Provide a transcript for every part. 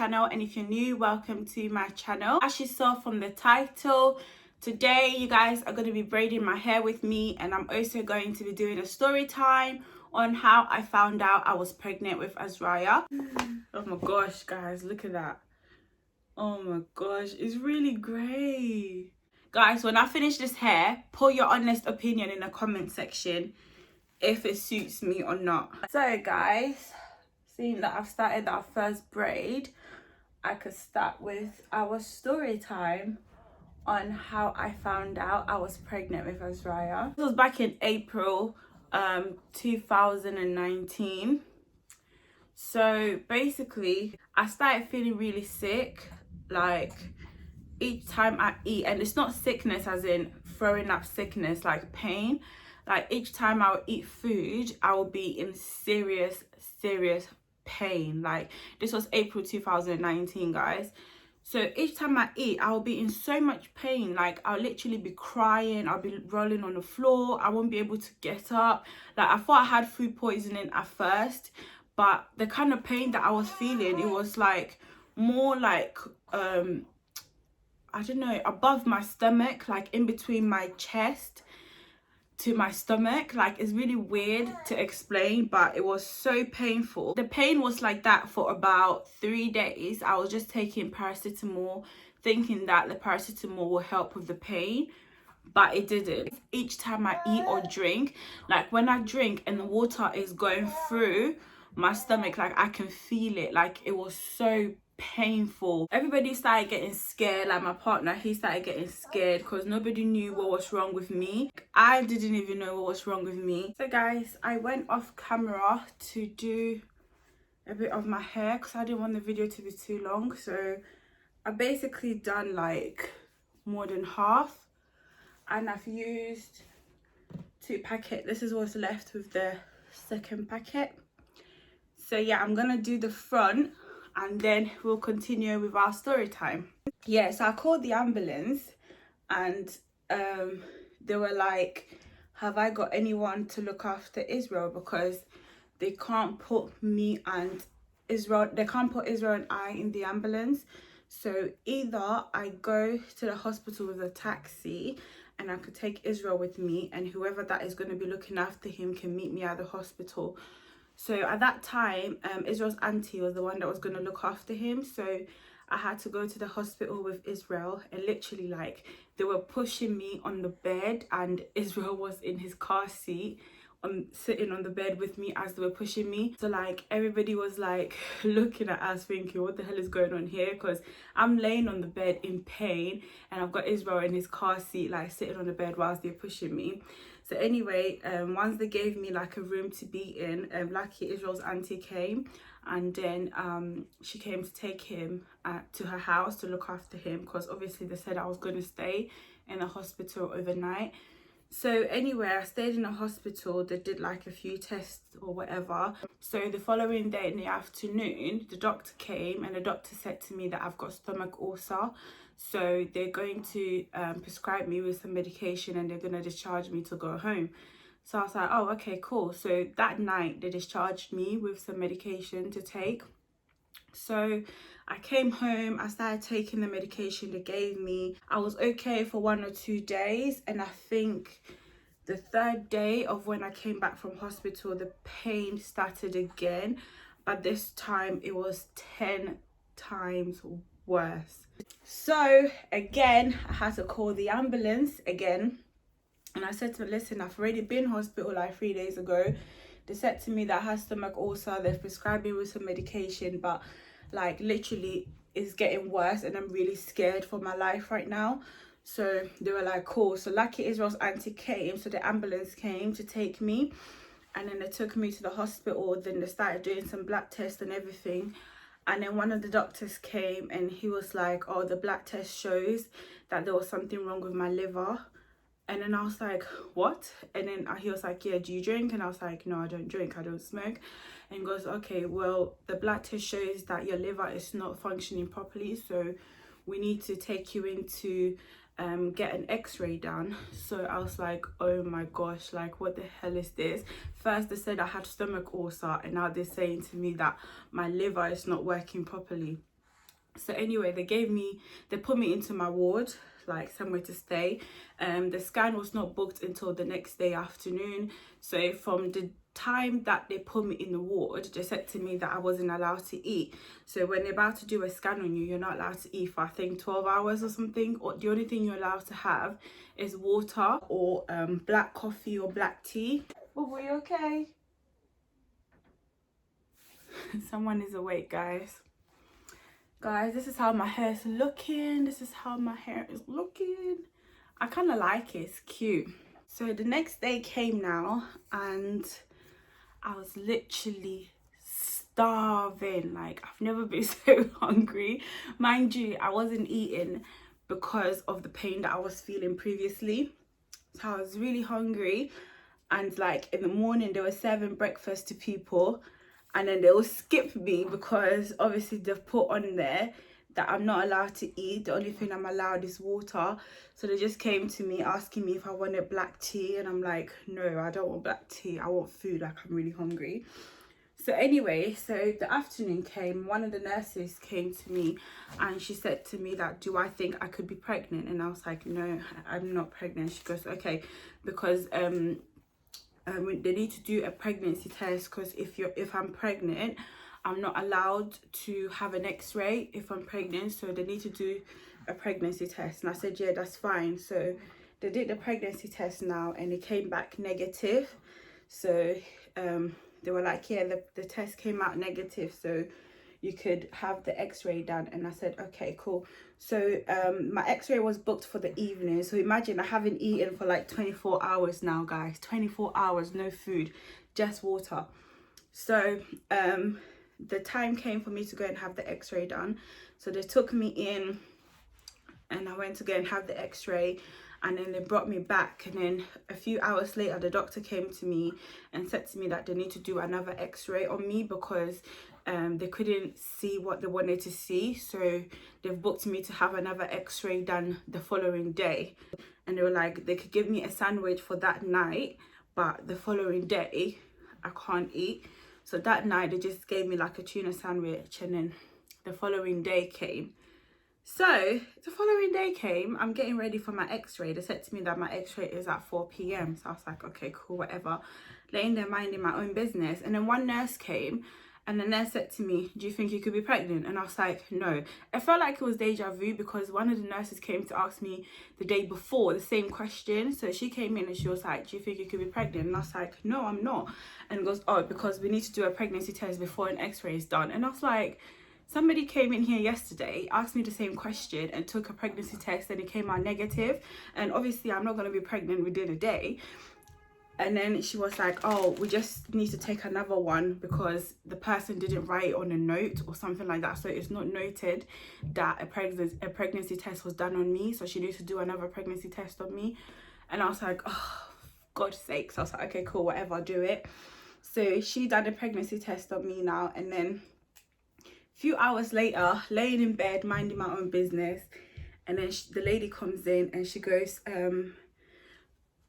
channel, and if you're new, welcome to my channel. As you saw from the title, today you guys are going to be braiding my hair with me, and I'm also going to be doing a story time on how I found out I was pregnant with Azraya. Oh my gosh, guys, look at that. Oh my gosh, it's really grey. Guys, when I finish this hair, put your honest opinion in the comment section if it suits me or not. So guys, seeing that I've started our first braid, I could start with our story time on how I found out I was pregnant with Azraya. This was back in April 2019. So basically, I started feeling really sick, like each time I eat, and it's not sickness as in throwing up sickness, like pain. Like each time I would eat food, I would be in serious pain. Like this was April 2019, guys. So each time I eat, I'll be in so much pain. Like I'll literally be crying, I'll be rolling on the floor, I won't be able to get up. Like I thought I had food poisoning at first, but the kind of pain that I was feeling, it was like more like I don't know, above my stomach, like in between my chest to my stomach. Like it's really weird to explain, but it was so painful. The pain was like that for about 3 days. I was just taking paracetamol, thinking that the paracetamol will help with the pain, but it didn't. Each time I eat or drink, like when I drink and the water is going through my stomach, like I can feel it. Like it was so painful. Everybody started getting scared. Like my partner, he started getting scared because nobody knew what was wrong with me. I didn't even know what was wrong with me. So guys, I went off camera to do a bit of my hair because I didn't want the video to be too long. So I basically done like more than half, and I've used 2 packets. This is what's left with the second packet. So yeah, I'm gonna do the front and then we'll continue with our story time. Yeah, so I called the ambulance and they were like, have I got anyone to look after Israel, because they can't put me and Israel, they can't put Israel and I in the ambulance. So either I go to the hospital with a taxi and I could take Israel with me, and whoever that is going to be looking after him can meet me at the hospital. So at that time, Israel's auntie was the one that was going to look after him. So I had to go to the hospital with Israel, and literally like they were pushing me on the bed and Israel was in his car seat, sitting on the bed with me as they were pushing me. So like everybody was like looking at us thinking, what the hell is going on here? Because I'm laying on the bed in pain and I've got Israel in his car seat, like sitting on the bed whilst they're pushing me. So anyway, once they gave me like a room to be in, lucky Israel's auntie came, and then she came to take him to her house to look after him, because obviously they said I was going to stay in the hospital overnight. So anyway, I stayed in the hospital. They did like a few tests or whatever. So the following day in the afternoon, the doctor came and the doctor said to me that I've got stomach ulcer. So they're going to prescribe me with some medication and they're going to discharge me to go home. So I was like, oh, okay, cool. So that night they discharged me with some medication to take. So I came home, I started taking the medication they gave me. I was okay for 1 or 2 days, and I think the 3rd day of when I came back from hospital, the pain started again, but this time it was 10 times worse. So again, I had to call the ambulance again, and I said to them, listen, I've already been in hospital like 3 days ago. They said to me that I have stomach ulcer, they've prescribed me with some medication, but like literally it's getting worse and I'm really scared for my life right now. So they were like, cool. So lucky Israel's auntie came, so the ambulance came to take me, and then they took me to the hospital. Then they started doing some blood tests and everything, and then one of the doctors came and he was like, oh, the blood test shows that there was something wrong with my liver. And then I was like, what? And then he was like, yeah, do you drink? And I was like, no, I don't drink, I don't smoke. And he goes, okay, well, the blood test shows that your liver is not functioning properly, so we need to take you in to get an x-ray done. So I was like, oh my gosh, like what the hell is this? First they said I had stomach ulcer, and now they're saying to me that my liver is not working properly. So anyway, they put me into my ward, like somewhere to stay. The scan was not booked until the next day afternoon. So from the time that they put me in the ward, they said to me that I wasn't allowed to eat. So when they're about to do a scan on you, you're not allowed to eat for, I think, 12 hours or something. Or the only thing you're allowed to have is water or black coffee or black tea. Oh, were you okay? Someone is awake, guys. Guys, this is how my hair is looking. This is how my hair is looking. I kind of like it. It's cute. So the next day came now, and I was literally starving. Like, I've never been so hungry. Mind you, I wasn't eating because of the pain that I was feeling previously. So I was really hungry, and like in the morning they were serving breakfast to people, and then they will skip me because obviously they've put on there that I'm not allowed to eat. The only thing I'm allowed is water. So they just came to me asking me if I wanted black tea, and I'm like, no, I don't want black tea. I want food. Like, I'm really hungry. So anyway, so the afternoon came. One of the nurses came to me and she said to me that, do I think I could be pregnant? And I was like, no, I'm not pregnant. She goes, okay, because they need to do a pregnancy test, because if I'm pregnant, I'm not allowed to have an x-ray if I'm pregnant, so they need to do a pregnancy test. And I said, yeah, that's fine. So they did the pregnancy test now, and it came back negative. So they were like, yeah, the test came out negative, so you could have the x-ray done. And I said, okay, cool. So my x-ray was booked for the evening. So imagine, I haven't eaten for like 24 hours now, guys. 24 hours, no food, just water. So the time came for me to go and have the x-ray done. So they took me in, and I went to go and have the x-ray, and then they brought me back. And then a few hours later, the doctor came to me and said to me that they need to do another x-ray on me because they couldn't see what they wanted to see. So they've booked me to have another x-ray done the following day. And they were like, they could give me a sandwich for that night, but the following day I can't eat. So that night they just gave me like a tuna sandwich, and then the following day came. So the following day came, I'm getting ready for my x-ray. They said to me that my x-ray is at 4 p.m. So I was like, okay, cool, whatever. Laying there minding my own business. And then one nurse came, and the nurse said to me, do you think you could be pregnant? And I was like, no. It felt like it was deja vu because one of the nurses came to ask me the day before the same question. So she came in and she was like, do you think you could be pregnant? And I was like, no, I'm not. And goes, oh, because we need to do a pregnancy test before an x-ray is done. And I was like, somebody came in here yesterday, asked me the same question and took a pregnancy test, and it came out negative. And obviously I'm not going to be pregnant within a day. And then she was like, oh, we just need to take another one because the person didn't write on a note or something like that. So it's not noted that a pregnancy test was done on me. So she needs to do another pregnancy test on me. And I was like, oh, God's sakes. I was like, okay, cool, whatever, I'll do it. So she done a pregnancy test on me now. And then few hours later, laying in bed, minding my own business, and then the lady comes in and she goes,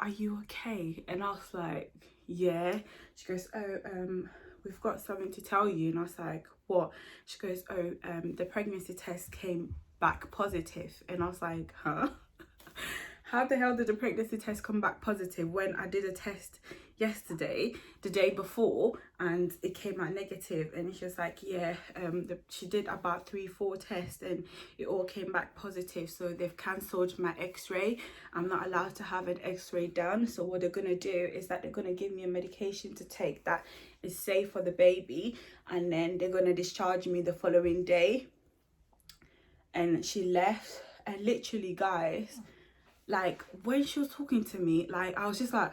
are you okay? And I was like, yeah. She goes, oh, we've got something to tell you. And I was like, what? She goes, oh, the pregnancy test came back positive. And I was like, huh? How the hell did the pregnancy test come back positive when I did a test yesterday, the day before, and it came out negative? And she was like, yeah, she did about 3-4 tests and it all came back positive. So they've cancelled my x-ray. I'm not allowed to have an x-ray done. So what they're going to do is that they're going to give me a medication to take that is safe for the baby. And then they're going to discharge me the following day. And she left. And literally, guys, like when she was talking to me, like I was just like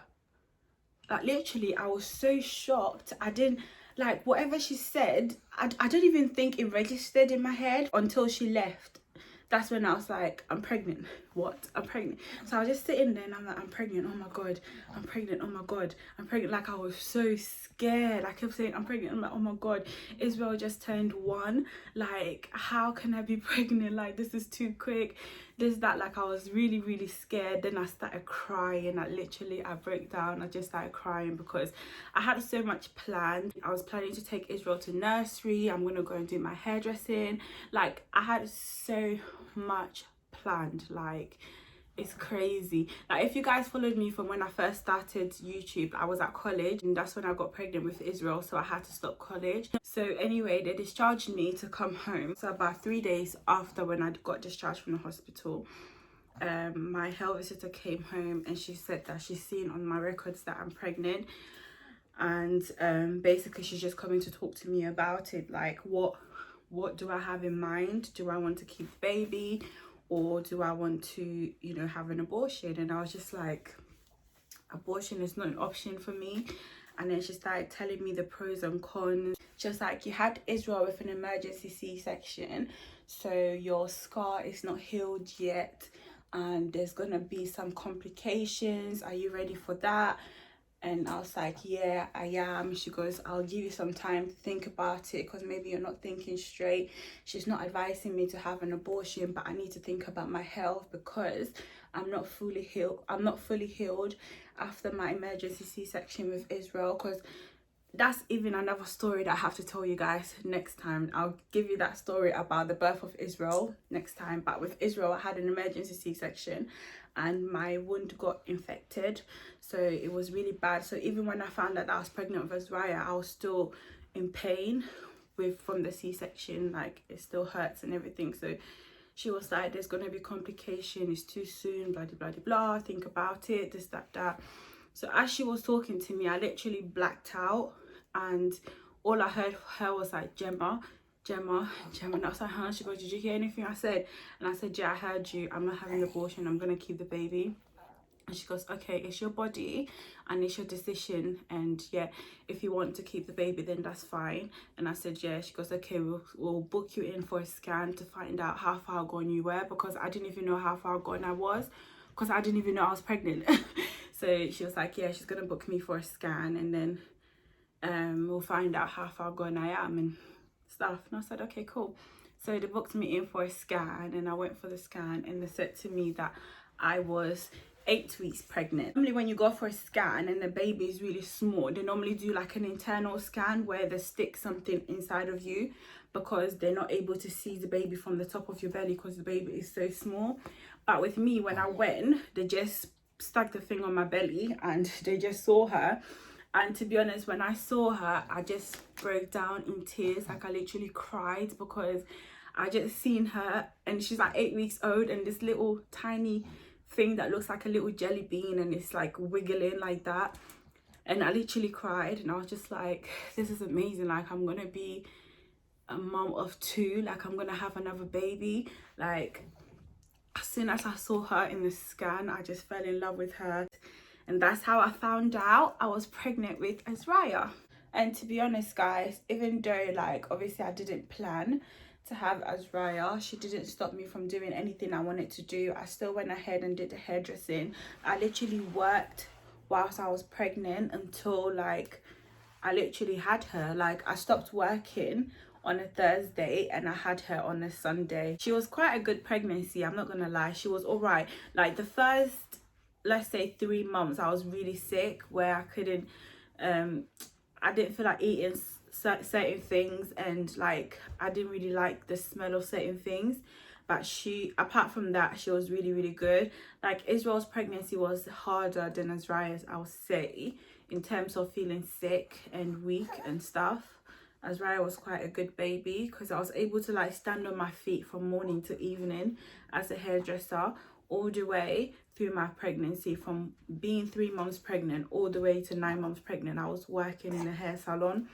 literally I was so shocked. I didn't, like, whatever she said, I don't even think it registered in my head until she left. That's when I was like, I'm pregnant. what, I'm pregnant. So I was just sitting there and I'm like, I'm pregnant, oh my god, I'm pregnant, oh my god, I'm pregnant. Like, I was so scared. I kept saying, I'm pregnant. I'm like, oh my god, Israel just turned 1. Like, how can I be pregnant? Like, this is too quick, this, that. Like, I was really, really scared. Then I started crying. Like, literally, I broke down. I just started crying because I had so much planned. I was planning to take Israel to nursery. I'm gonna go and do my hairdressing. Like, I had so much planned. Like, it's crazy. Like, if you guys followed me from when I first started YouTube, I was at college and that's when I got pregnant with Israel, so I had to stop college. So anyway, they discharged me to come home. So about 3 days after when I got discharged from the hospital, my health visitor came home and she said that she's seen on my records that I'm pregnant, and basically she's just coming to talk to me about it. Like, what do I have in mind? Do I want to keep the baby, or do I want to, you know, have an abortion? And I was just like, abortion is not an option for me. And then she started telling me the pros and cons. Just like, you had Israel with an emergency C-section, so your scar is not healed yet, and there's gonna be some complications. Are you ready for that? And I was like, yeah, I am. She goes, I'll give you some time to think about it because maybe you're not thinking straight. She's not advising me to have an abortion, but I need to think about my health because I'm not fully healed. I'm not fully healed after my emergency C-section with Israel, because that's even another story that I have to tell you guys next time. I'll give you that story about the birth of Israel next time. But with Israel, I had an emergency C-section and my wound got infected, so it was really bad. So even when I found out that I was pregnant with Azariah, I was still in pain from the C-section. Like, it still hurts and everything. So she was like, there's gonna be complication, it's too soon, blah blah blah blah, think about it, this, that. So as she was talking to me, I literally blacked out, and all I heard her was like, Gemma. And I was like, huh? She goes, did you hear anything I said? And I said, yeah, I heard you. I'm not having an abortion. I'm gonna keep the baby. And she goes, okay, it's your body and it's your decision, and yeah, if you want to keep the baby, then that's fine. And I said, yeah. She goes, okay, we'll book you in for a scan to find out how far gone you were, because I didn't even know how far gone I was, because I didn't even know I was pregnant. So she was like, yeah, she's gonna book me for a scan, and then we'll find out how far gone I am and stuff. And I said, okay, cool. So they booked me in for a scan, and I went for the scan, and they said to me that I was 8 weeks pregnant. Normally when you go for a scan and the baby is really small, they normally do like an internal scan where they stick something inside of you, because they're not able to see the baby from the top of your belly because the baby is so small. But with me, when I went, they just stuck the thing on my belly and they just saw her. And to be honest, when I saw her, I just broke down in tears. Like, I literally cried because I just seen her, and she's like 8 weeks old, and this little tiny thing that looks like a little jelly bean, and it's like wiggling like that. And I literally cried, and I was just like, this is amazing. Like, I'm gonna be a mom of 2. Like, I'm gonna have another baby. Like, as soon as I saw her in the scan, I just fell in love with her. And that's how I found out I was pregnant with Azariah. And to be honest, guys, even though, like, obviously I didn't plan to have Azariah, she didn't stop me from doing anything I wanted to do. I still went ahead and did the hairdressing. I literally worked whilst I was pregnant until, like, I literally had her. Like, I stopped working on a Thursday and I had her on a Sunday. She was quite a good pregnancy, I'm not gonna lie. She was all right. Like, the first, let's say 3 months, I was really sick, where I couldn't I didn't feel like eating certain things, and like, I didn't really like the smell of certain things. But she, apart from that, she was really, really good. Like, Israel's pregnancy was harder than Azariah's, I would say, in terms of feeling sick and weak and stuff. Azariah was quite a good baby because I was able to, like, stand on my feet from morning to evening as a hairdresser all the way through my pregnancy. From being 3 months pregnant all the way to 9 months pregnant, I was working in a hair salon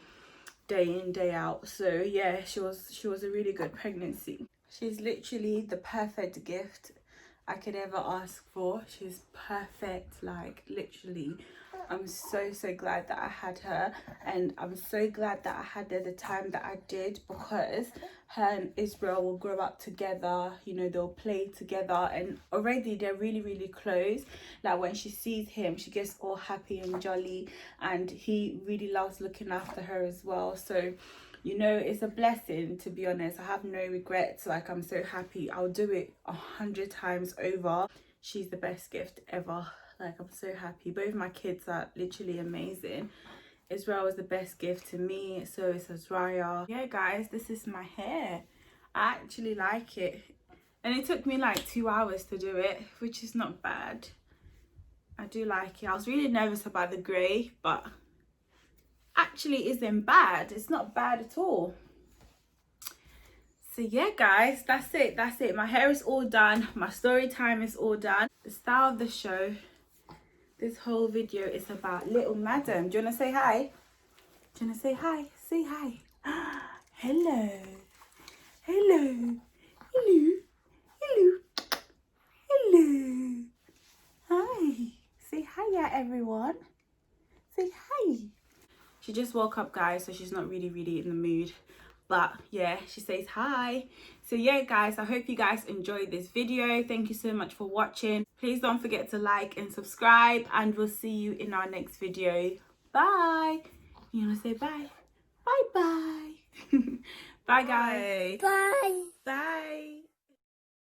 day in, day out. So yeah, she was a really good pregnancy. She's literally the perfect gift I could ever ask for. She's perfect, like literally. I'm so glad that I had her, and I'm so glad that I had her the time that I did, because her and Israel will grow up together, you know, they'll play together, and already they're really close. Like when she sees him, she gets all happy and jolly, and he really loves looking after her as well. So, you know, it's a blessing, to be honest. I have no regrets. Like, I'm so happy. I'll do it 100 times over. She's the best gift ever. Like, I'm so happy. Both my kids are literally amazing. Israel was the best gift to me, so is Azraya. Yeah guys, this is my hair. I actually like it, and it took me like 2 hours to do it, which is not bad. I do like it. I was really nervous about the grey, but actually isn't bad. It's not bad at all. So yeah guys, that's it. My hair is all done, my story time is all done. The style of the show, this whole video is about little madam. Do you want to say hi? Do you want to say hi? Say hi. Hello. Hello. Hello. Hello. Hello. Hi. Say hi, everyone. Say hi. She just woke up guys, so she's not really in the mood, but yeah, she says hi. So yeah guys, I hope you guys enjoyed this video. Thank you so much for watching. Please don't forget to like and subscribe, and we'll see you in our next video. Bye. You want to say bye? Bye bye. Bye guys. Bye.